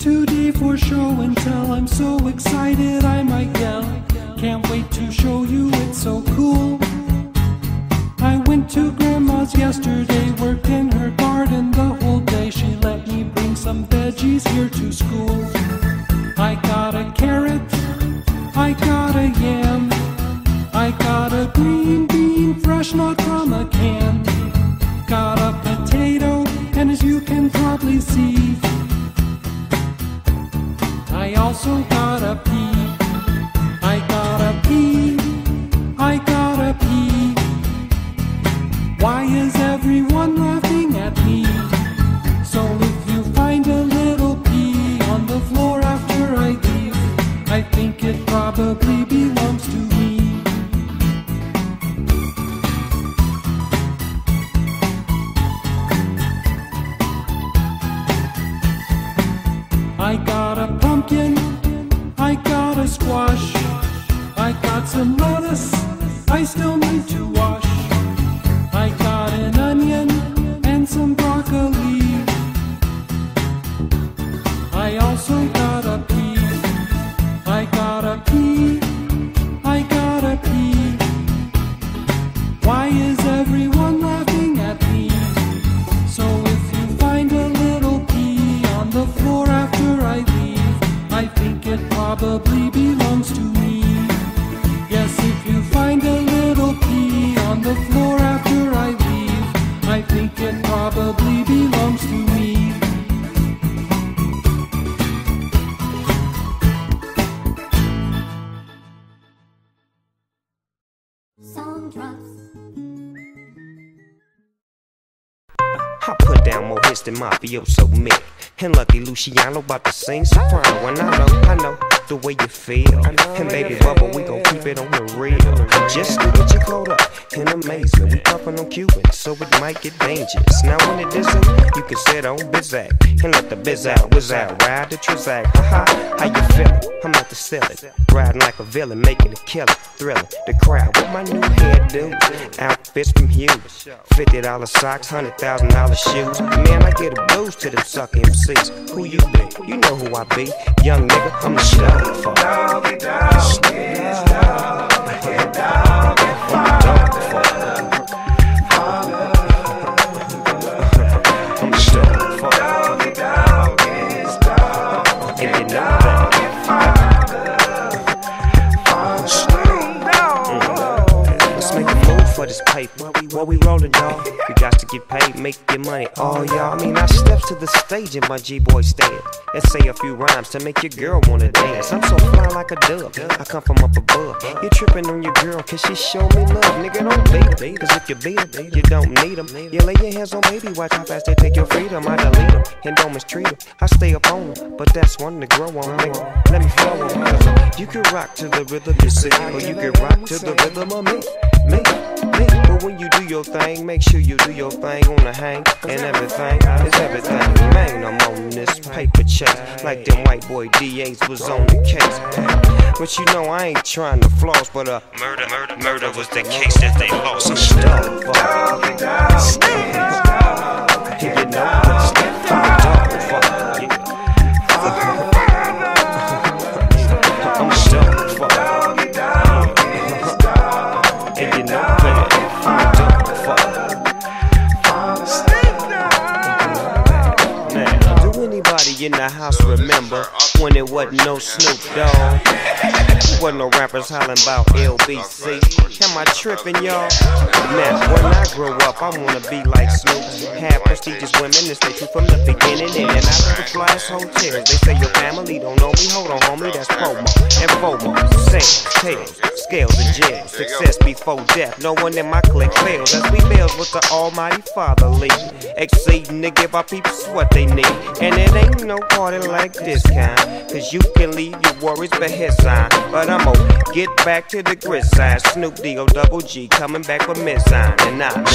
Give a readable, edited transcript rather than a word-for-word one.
2D for show and tell. I'm so excited I might yell. Can't wait to show you, it's so cool. I went to Grandma's yesterday, worked in her garden the whole day. She let me bring some veggies here to school. I got a carrot, I got a yam, I got a green bean, fresh not from a can. Got a potato, and as you can probably see, I also got a pea. I got a pea, I got a pea. Why is everyone laughing at me? So if you find a little pea on the floor after I leave, I think it probably belongs to me. I got a pumpkin, I got a squash, I got some lettuce, I still need to wash. I got an onion and some broccoli. I also got a pea. I got a pea. I got a pea. Why is everyone laughing at me? So if you find a little pea on the floor after I leave, I think it probably belongs to me. Yes, if you find a little pea on the floor after I leave, I think it probably belongs to me. Song drops. I put down more hits than Mafioso Mick and Lucky Luciano about to sing soprano. And I know the way you feel. And baby Bubba, we gon' keep it on the real. Just to get your coat up and amazing. We puffin' on Cuban, so it might get dangerous. Now when it isn't, you can sit on Bizak and let the biz out, whiz out, ride the Trizac. Haha, how you feelin'? I'm at the ceiling, riding like a villain, making it killer, thrilling the crowd with my new hairdo. Outfits from Hughes, $50 socks, $100,000 shoes. Man, I get a blues to them sucker MCs. Who you be? You know who I be. Young nigga, I'm the show. Doggy dog, it's dog, head dog, and father. I'm the show. Doggy dog, it's dog, And you know that. Let's make a move for this paper. While we rollin', dawg, we got to get paid, make your money. Oh, y'all, I mean, I steps to the stage in my G-boy stand and say a few rhymes to make your girl wanna dance. I'm so fly like a dove, I come from up above. You trippin' on your girl cause she show me love. Nigga, don't beat her, cause if you beat her, you don't need them. You lay your hands on baby, watch how fast they take your freedom. I delete them and don't mistreat them. I stay up on them, but that's one to grow on, nigga. Let me flow on, cause you can rock to the rhythm you see, or you can rock to the rhythm of me. But when you do your thing, make sure you do your thing on the hang and everything is everything. Man, I'm on this paper chase like them white boy DAs was on the case. But you know I ain't trying to floss, but murder was the case that they lost. I'm stuck. You know, I'm stuck. And you know that do anybody in the house remember when it wasn't no Snoop Dogg? Wasn't no rappers hollering about LBC. Am I tripping, y'all? Now, when I grow up, I wanna be like Snoop. Have prestigious women and stay true from the beginning. In and out of the flyest hotels. They say your family don't know me. Hold on, homie, that's promo. And FOMO, sales, tails, scales and jails. Success before death. No one in my clique fails. As we build with the Almighty Father lead. Exceeding to give our people what they need. And it ain't no party like this kind. Cause you can leave your worries behind. But I'm gonna get back to the grid side. Snoop D-O double G coming back with Miss Zine. And I'm the